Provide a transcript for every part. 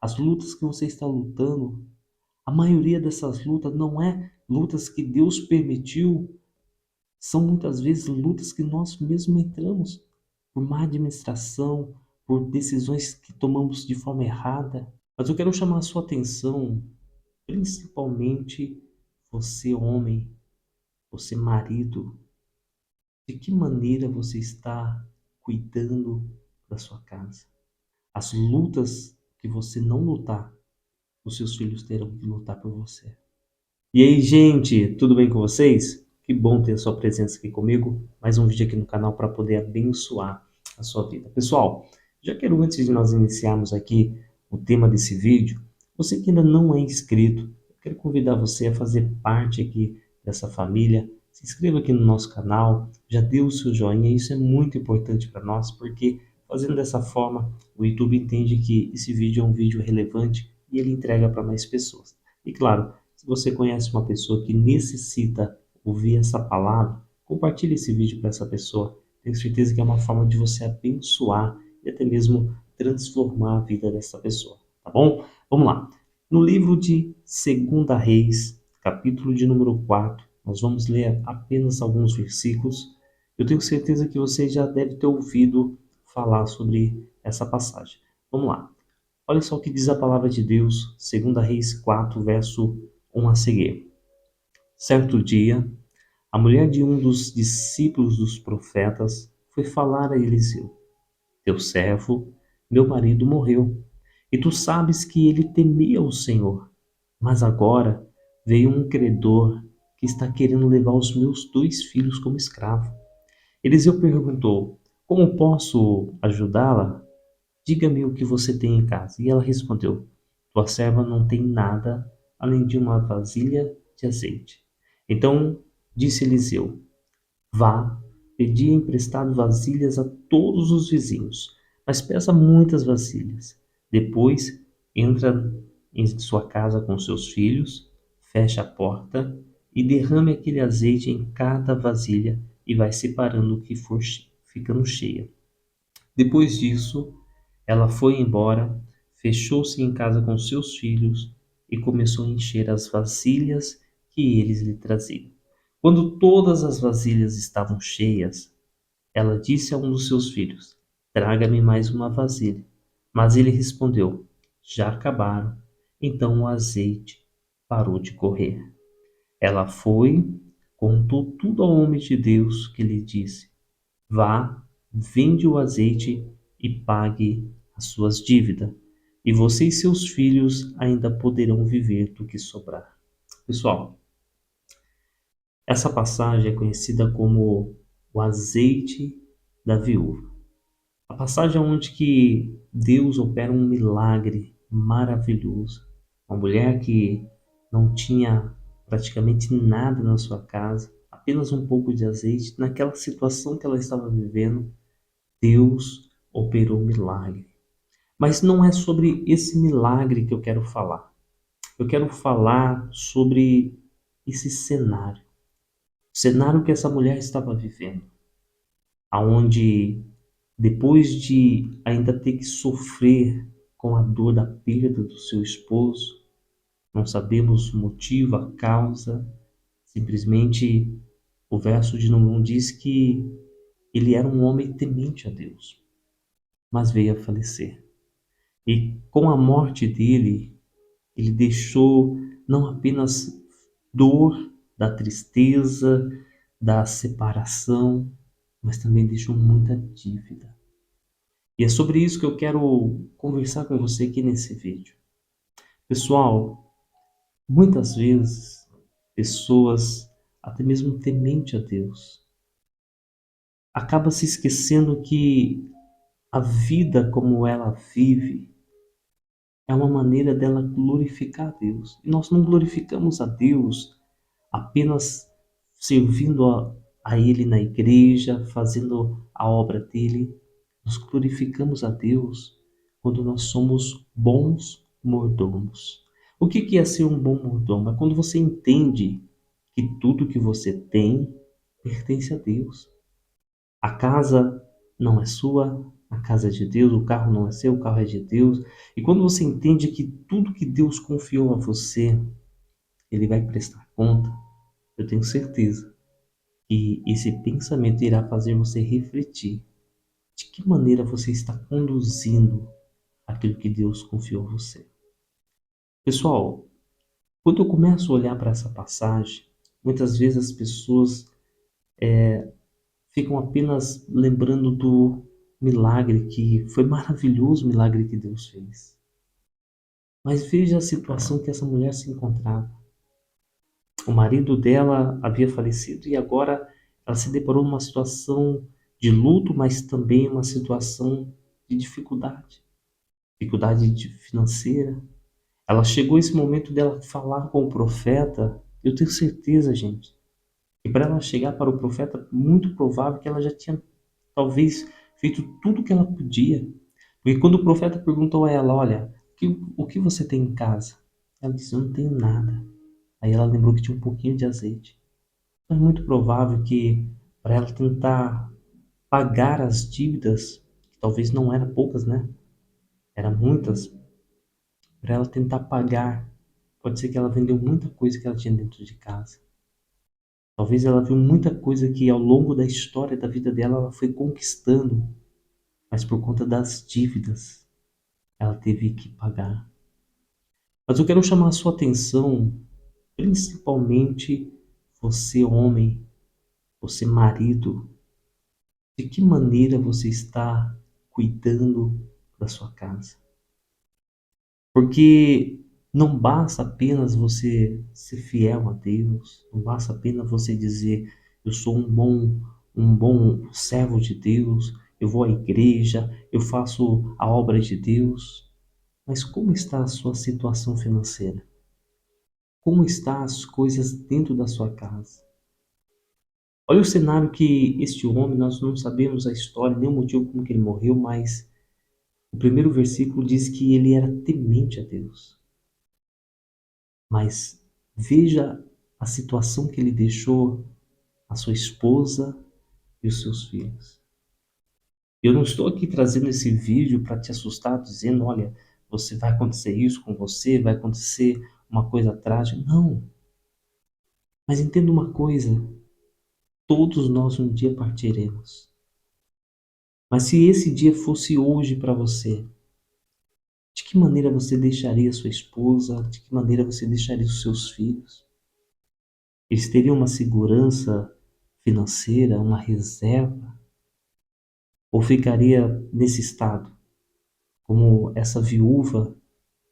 As lutas que você está lutando, a maioria dessas lutas não é lutas que Deus permitiu, são muitas vezes lutas que nós mesmos entramos por má administração, por decisões que tomamos de forma errada. Mas eu quero chamar a sua atenção, principalmente você, homem, você, marido, de que maneira você está cuidando da sua casa. As lutas que você não lutar, os seus filhos terão que lutar por você. E aí, gente, tudo bem com vocês? Que bom ter a sua presença aqui comigo. Mais um vídeo aqui no canal para poder abençoar a sua vida. Pessoal, já quero, antes de nós iniciarmos aqui o tema desse vídeo, você que ainda não é inscrito, eu quero convidar você a fazer parte aqui dessa família. Se inscreva aqui no nosso canal, já dê o seu joinha, isso é muito importante para nós, porque fazendo dessa forma, o YouTube entende que esse vídeo é um vídeo relevante e ele entrega para mais pessoas. E claro, se você conhece uma pessoa que necessita ouvir essa palavra, compartilhe esse vídeo para essa pessoa. Tenho certeza que é uma forma de você abençoar e até mesmo transformar a vida dessa pessoa, tá bom? Vamos lá. No livro de 2 Reis, capítulo de número 4, nós vamos ler apenas alguns versículos. Eu tenho certeza que você já deve ter ouvido falar sobre essa passagem. Vamos lá. Olha só o que diz a palavra de Deus, 2 Reis 4, verso 1 a seguir. Certo dia, a mulher de um dos discípulos dos profetas foi falar a Eliseu: Teu servo, meu marido, morreu, e tu sabes que ele temia o Senhor. Mas agora veio um credor que está querendo levar os meus 2 filhos como escravo. Eliseu perguntou: Como posso ajudá-la? Diga-me o que você tem em casa. E ela respondeu: Tua serva não tem nada além de uma vasilha de azeite. Então disse Eliseu: Vá, pedi emprestado vasilhas a todos os vizinhos, mas peça muitas vasilhas. Depois entra em sua casa com seus filhos, fecha a porta e derrame aquele azeite em cada vasilha e vai separando o que for ficando cheia. Depois disso, ela foi embora, fechou-se em casa com seus filhos e começou a encher as vasilhas que eles lhe traziam. Quando todas as vasilhas estavam cheias, ela disse a um dos seus filhos: Traga-me mais uma vasilha. Mas ele respondeu: Já acabaram. Então o azeite parou de correr. Ela foi, contou tudo ao homem de Deus, que lhe disse: Vá, vende o azeite e pague as suas dívidas, e você e seus filhos ainda poderão viver do que sobrar. Pessoal, essa passagem é conhecida como o azeite da viúva. A passagem onde que Deus opera um milagre maravilhoso. Uma mulher que não tinha praticamente nada na sua casa, apenas um pouco de azeite, naquela situação que ela estava vivendo, Deus operou um milagre. Mas não é sobre esse milagre que eu quero falar. Eu quero falar sobre esse cenário. O cenário que essa mulher estava vivendo. Aonde, depois de ainda ter que sofrer com a dor da perda do seu esposo, não sabemos o motivo, a causa, simplesmente o verso de número 1 diz que ele era um homem temente a Deus, mas veio a falecer. E com a morte dele, ele deixou não apenas dor da tristeza, da separação, mas também deixou muita dívida. E é sobre isso que eu quero conversar com você aqui nesse vídeo. Pessoal, muitas vezes pessoas, até mesmo temente a Deus, acaba se esquecendo que a vida como ela vive é uma maneira dela glorificar a Deus. E nós não glorificamos a Deus apenas servindo a Ele na igreja, fazendo a obra dele. Nós glorificamos a Deus quando nós somos bons mordomos. O que é ser um bom mordomo? É quando você entende que tudo que você tem pertence a Deus. A casa não é sua, A casa é de Deus, o carro não é seu, o carro é de Deus. E quando você entende que tudo que Deus confiou a você, Ele vai prestar conta, eu tenho certeza que esse pensamento irá fazer você refletir de que maneira você está conduzindo aquilo que Deus confiou a você. Pessoal, quando eu começo a olhar para essa passagem, muitas vezes as pessoas ficam apenas lembrando do milagre que foi maravilhoso, o milagre que Deus fez. Mas veja a situação que essa mulher se encontrava. O marido dela havia falecido e agora ela se deparou numa situação de luto, mas também uma situação de dificuldade, financeira. Ela chegou esse momento dela falar com o profeta. Eu tenho certeza, gente, e para ela chegar para o profeta, muito provável que ela já tinha talvez feito tudo o que ela podia. Porque quando o profeta perguntou a ela, olha, o que você tem em casa? Ela disse, eu não tenho nada. Aí ela lembrou que tinha um pouquinho de azeite. Então é muito provável que para ela tentar pagar as dívidas, que talvez não eram poucas, né? Eram muitas, para ela tentar pagar, pode ser que ela vendeu muita coisa que ela tinha dentro de casa. Talvez ela viu muita coisa que ao longo da história da vida dela ela foi conquistando, mas por conta das dívidas ela teve que pagar. Mas eu quero chamar a sua atenção, principalmente você homem, você marido, de que maneira você está cuidando da sua casa. Porque não basta apenas você ser fiel a Deus, não basta apenas você dizer, eu sou um bom servo de Deus, eu vou à igreja, eu faço a obra de Deus. Mas como está a sua situação financeira? Como estão as coisas dentro da sua casa? Olha o cenário que este homem, nós não sabemos a história, nem o motivo como que ele morreu, mas o primeiro versículo diz que ele era temente a Deus. Mas veja a situação que ele deixou a sua esposa e os seus filhos. Eu não estou aqui trazendo esse vídeo para te assustar, dizendo, olha, você vai acontecer isso com você, vai acontecer uma coisa trágica. Não. Mas entenda uma coisa, todos nós um dia partiremos. Mas se esse dia fosse hoje para você, de que maneira você deixaria sua esposa? De que maneira você deixaria os seus filhos? Eles teriam uma segurança financeira, uma reserva? Ou ficaria nesse estado, como essa viúva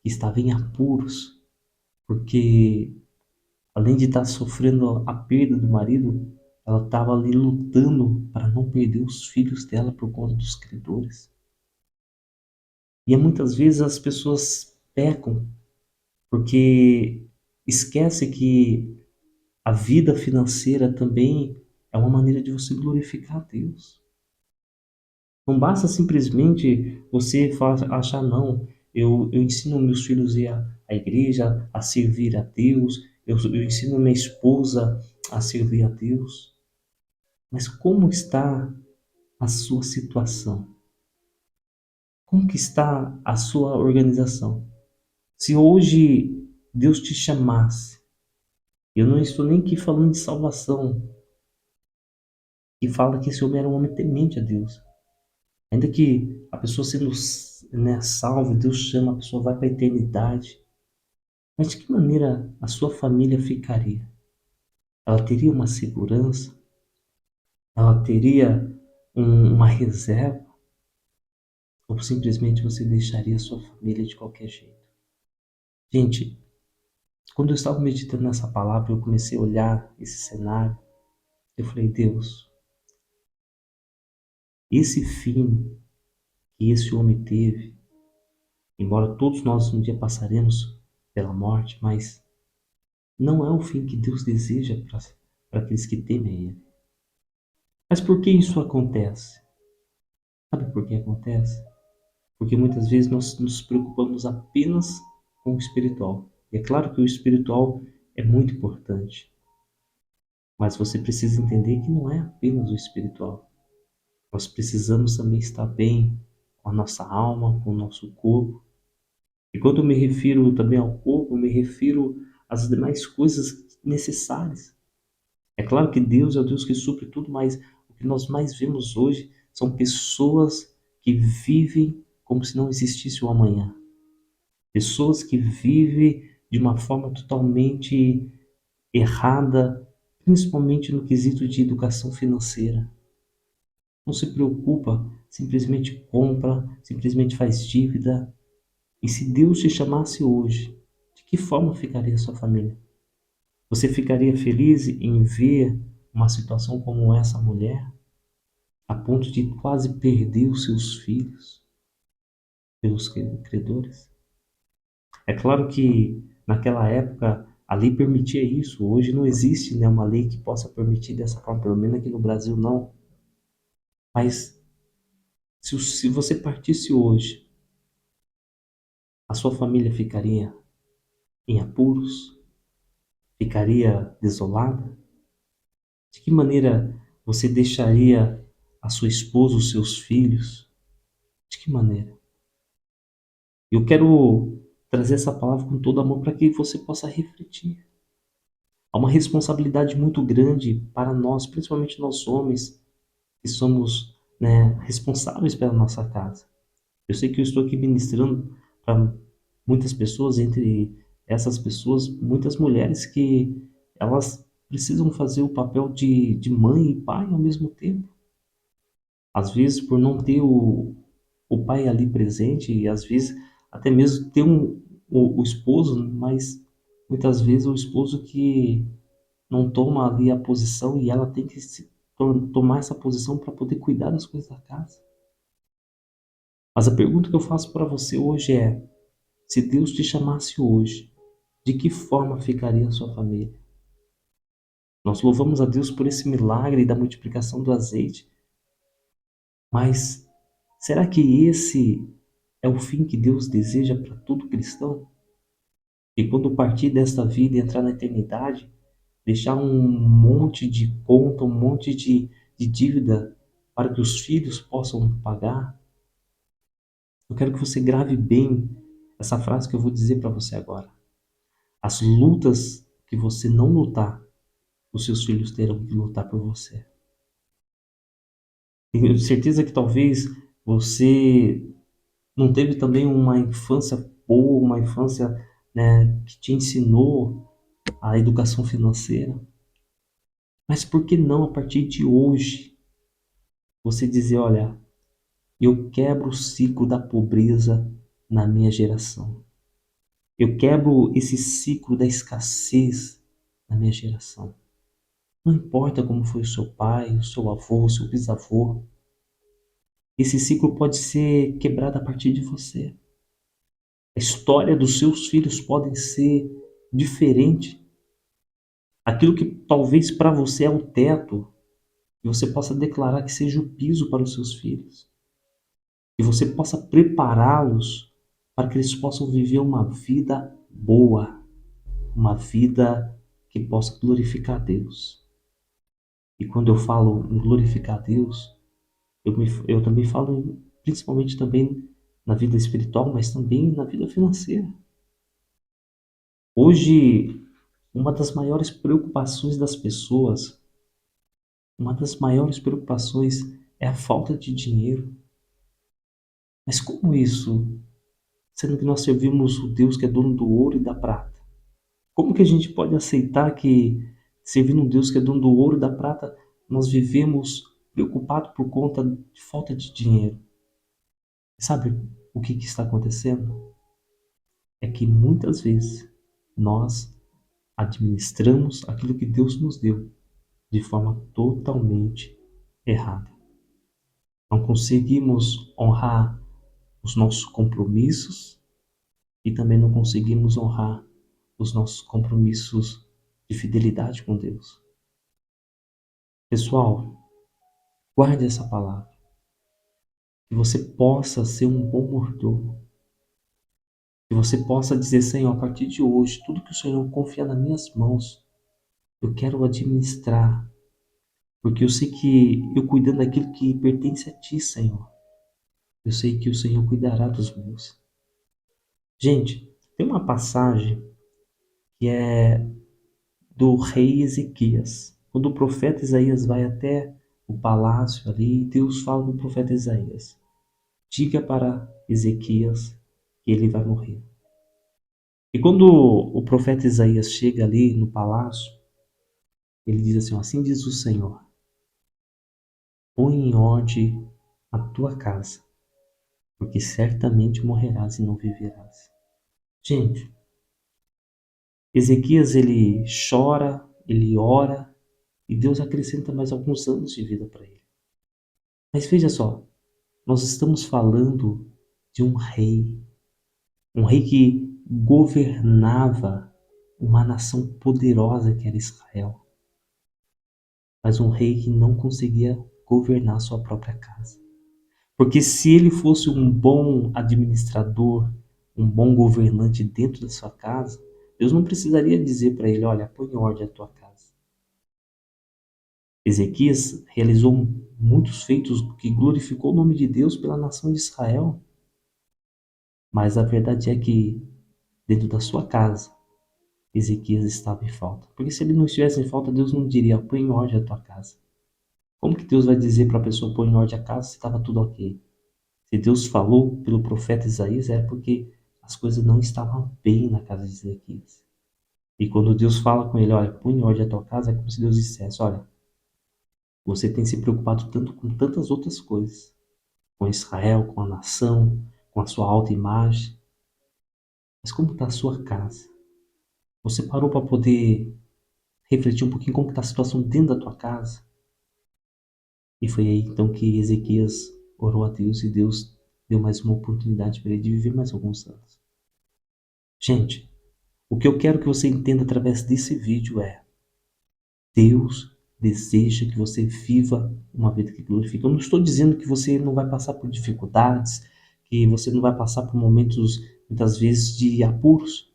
que estava em apuros, porque além de estar sofrendo a perda do marido, ela estava ali lutando para não perder os filhos dela por conta dos credores. E muitas vezes as pessoas pecam porque esquece que a vida financeira também é uma maneira de você glorificar a Deus. Não basta simplesmente você achar, não, eu ensino meus filhos a ir à igreja, a servir a Deus, eu ensino minha esposa a servir a Deus. Mas como está a sua situação? Como que está a sua organização? Se hoje Deus te chamasse, eu não estou nem aqui falando de salvação, que fala que esse homem era um homem temente a Deus. Ainda que a pessoa sendo, né, salva, Deus chama, a pessoa vai para a eternidade. Mas de que maneira a sua família ficaria? Ela teria uma segurança? Ela teria uma reserva? Ou simplesmente você deixaria a sua família de qualquer jeito? Gente, quando eu estava meditando nessa palavra, eu comecei a olhar esse cenário. Eu falei, Deus, esse fim que esse homem teve, embora todos nós um dia passaremos pela morte, mas não é o fim que Deus deseja para aqueles que temem Ele. Mas por que isso acontece? Sabe por que acontece? Porque muitas vezes nós nos preocupamos apenas com o espiritual. E é claro que o espiritual é muito importante. Mas você precisa entender que não é apenas o espiritual. Nós precisamos também estar bem com a nossa alma, com o nosso corpo. E quando eu me refiro também ao corpo, eu me refiro às demais coisas necessárias. É claro que Deus é o Deus que supre tudo, mas o que nós mais vemos hoje são pessoas que vivem como se não existisse o amanhã. Pessoas que vivem de uma forma totalmente errada, principalmente no quesito de educação financeira. Não se preocupa, simplesmente compra, simplesmente faz dívida. E se Deus te chamasse hoje, de que forma ficaria a sua família? Você ficaria feliz em ver uma situação como essa mulher, a ponto de quase perder os seus filhos pelos credores? É claro que naquela época a lei permitia isso. Hoje não existe, né, uma lei que possa permitir dessa forma, pelo menos aqui no Brasil não. Mas se você partisse hoje, a sua família ficaria em apuros? Ficaria desolada? De que maneira você deixaria a sua esposa, os seus filhos? De que maneira? Eu quero trazer essa palavra com todo amor para que você possa refletir. Há uma responsabilidade muito grande para nós, principalmente nós homens, que somos, né, responsáveis pela nossa casa. Eu sei que eu estou aqui ministrando para muitas pessoas, entre essas pessoas, muitas mulheres que elas precisam fazer o papel de mãe e pai ao mesmo tempo. Às vezes, por não ter o pai ali presente, e às vezes até mesmo ter o esposo, mas muitas vezes o esposo que não toma ali a posição e ela tem que tomar essa posição para poder cuidar das coisas da casa. Mas a pergunta que eu faço para você hoje é: se Deus te chamasse hoje, de que forma ficaria a sua família? Nós louvamos a Deus por esse milagre da multiplicação do azeite, mas será que esse é o fim que Deus deseja para todo cristão? E quando partir desta vida e entrar na eternidade, deixar um monte de conta, um monte de dívida para que os filhos possam pagar? Eu quero que você grave bem essa frase que eu vou dizer para você agora. As lutas que você não lutar, os seus filhos terão que lutar por você. Tenho certeza que talvez você não teve também uma infância boa, uma infância, né, que te ensinou a educação financeira. Mas por que não, a partir de hoje, você dizer: olha, eu quebro o ciclo da pobreza na minha geração. Eu quebro esse ciclo da escassez na minha geração. Não importa como foi o seu pai, o seu avô, o seu bisavô. Esse ciclo pode ser quebrado a partir de você. A história dos seus filhos pode ser diferente. Aquilo que talvez para você é o teto, que você possa declarar que seja o piso para os seus filhos. E você possa prepará-los para que eles possam viver uma vida boa, uma vida que possa glorificar a Deus. E quando eu falo em glorificar a Deus, eu também falo principalmente também na vida espiritual, mas também na vida financeira. Hoje, uma das maiores preocupações das pessoas, uma das maiores preocupações é a falta de dinheiro. Mas como isso? Sendo que nós servimos o Deus que é dono do ouro e da prata. Como que a gente pode aceitar que, servindo um Deus que é dono do ouro e da prata, nós vivemos preocupados por conta de falta de dinheiro? Sabe o que está acontecendo? É que muitas vezes nós administramos aquilo que Deus nos deu de forma totalmente errada. Não conseguimos honrar os nossos compromissos e também não conseguimos honrar os nossos compromissos de fidelidade com Deus. Pessoal, guarde essa palavra. Que você possa ser um bom mordomo. Que você possa dizer: Senhor, a partir de hoje, tudo que o Senhor confia nas minhas mãos, eu quero administrar. Porque eu sei que eu cuidando daquilo que pertence a Ti, Senhor, Eu sei que o Senhor cuidará dos meus. Gente, tem uma passagem que é do rei Ezequias. Quando o profeta Isaías vai até o palácio ali, Deus fala com o profeta Isaías: diga para Ezequias que ele vai morrer. E quando o profeta Isaías chega ali no palácio, ele diz assim: assim diz o Senhor, põe em ordem a tua casa, porque certamente morrerás e não viverás. Gente, Ezequias ele chora, ele ora e Deus acrescenta mais alguns anos de vida para ele. Mas veja só, nós estamos falando de um rei que governava uma nação poderosa que era Israel, mas um rei que não conseguia governar sua própria casa. Porque se ele fosse um bom administrador, um bom governante dentro da sua casa, Deus não precisaria dizer para ele: olha, põe em ordem a tua casa. Ezequias realizou muitos feitos que glorificou o nome de Deus pela nação de Israel, mas a verdade é que dentro da sua casa, Ezequias estava em falta. Porque se ele não estivesse em falta, Deus não diria: põe em ordem a tua casa. Como que Deus vai dizer para a pessoa pôr em ordem a casa se estava tudo ok? Se Deus falou pelo profeta Isaías, é porque as coisas não estavam bem na casa de Ezequias. E quando Deus fala com ele: olha, põe em ordem a tua casa, é como se Deus dissesse: olha, você tem se preocupado tanto com tantas outras coisas, com Israel, com a nação, com a sua autoimagem, mas como está a sua casa? Você parou para poder refletir um pouquinho como está a situação dentro da tua casa? E foi aí então que Ezequias orou a Deus e Deus deu mais uma oportunidade para ele de viver mais alguns anos. Gente, o que eu quero que você entenda através desse vídeo é: Deus deseja que você viva uma vida que glorifica. Eu não estou dizendo que você não vai passar por dificuldades, que você não vai passar por momentos, muitas vezes, de apuros.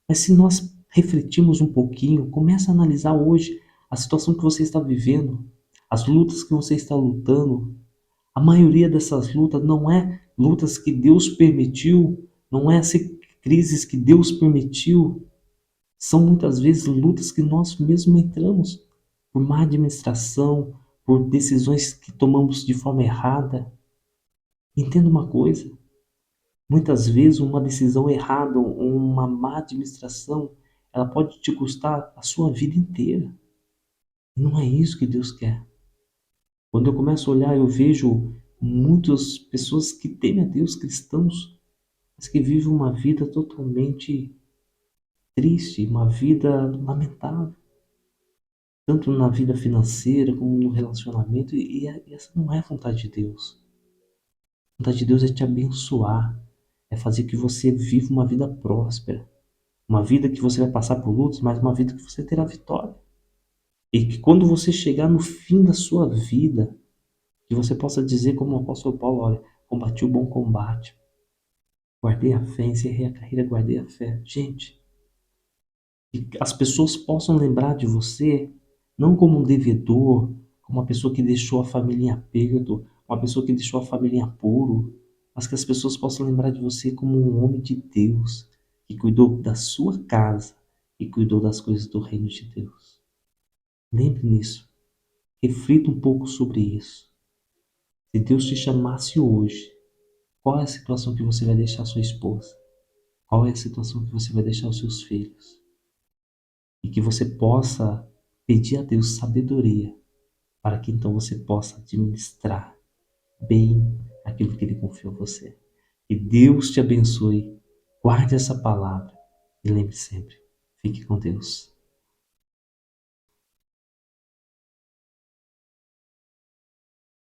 Mas se nós refletirmos um pouquinho, comece a analisar hoje a situação que você está vivendo, as lutas que você está lutando. A maioria dessas lutas não é lutas que Deus permitiu, não é crises que Deus permitiu. São muitas vezes lutas que nós mesmos entramos por má administração, por decisões que tomamos de forma errada. Entenda uma coisa: muitas vezes uma decisão errada, uma má administração, ela pode te custar a sua vida inteira. E não é isso que Deus quer. Quando eu começo a olhar, eu vejo muitas pessoas que temem a Deus, cristãos, mas que vivem uma vida totalmente triste, uma vida lamentável, tanto na vida financeira como no relacionamento, e essa não é a vontade de Deus. A vontade de Deus é te abençoar, é fazer que você viva uma vida próspera, uma vida que você vai passar por lutas, mas uma vida que você terá vitória. E que quando você chegar no fim da sua vida, que você possa dizer como o apóstolo Paulo: olha, combati o bom combate, guardei a fé, encerrei a carreira, guardei a fé. Gente, que as pessoas possam lembrar de você não como um devedor, como uma pessoa que deixou a família em aperto, uma pessoa que deixou a família em apuro, mas que as pessoas possam lembrar de você como um homem de Deus, que cuidou da sua casa e cuidou das coisas do reino de Deus. Lembre nisso. Reflita um pouco sobre isso. Se Deus te chamasse hoje, qual é a situação que você vai deixar sua esposa? Qual é a situação que você vai deixar os seus filhos? E que você possa pedir a Deus sabedoria para que então você possa administrar bem aquilo que Ele confiou a você. Que Deus te abençoe, guarde essa palavra e lembre sempre, fique com Deus.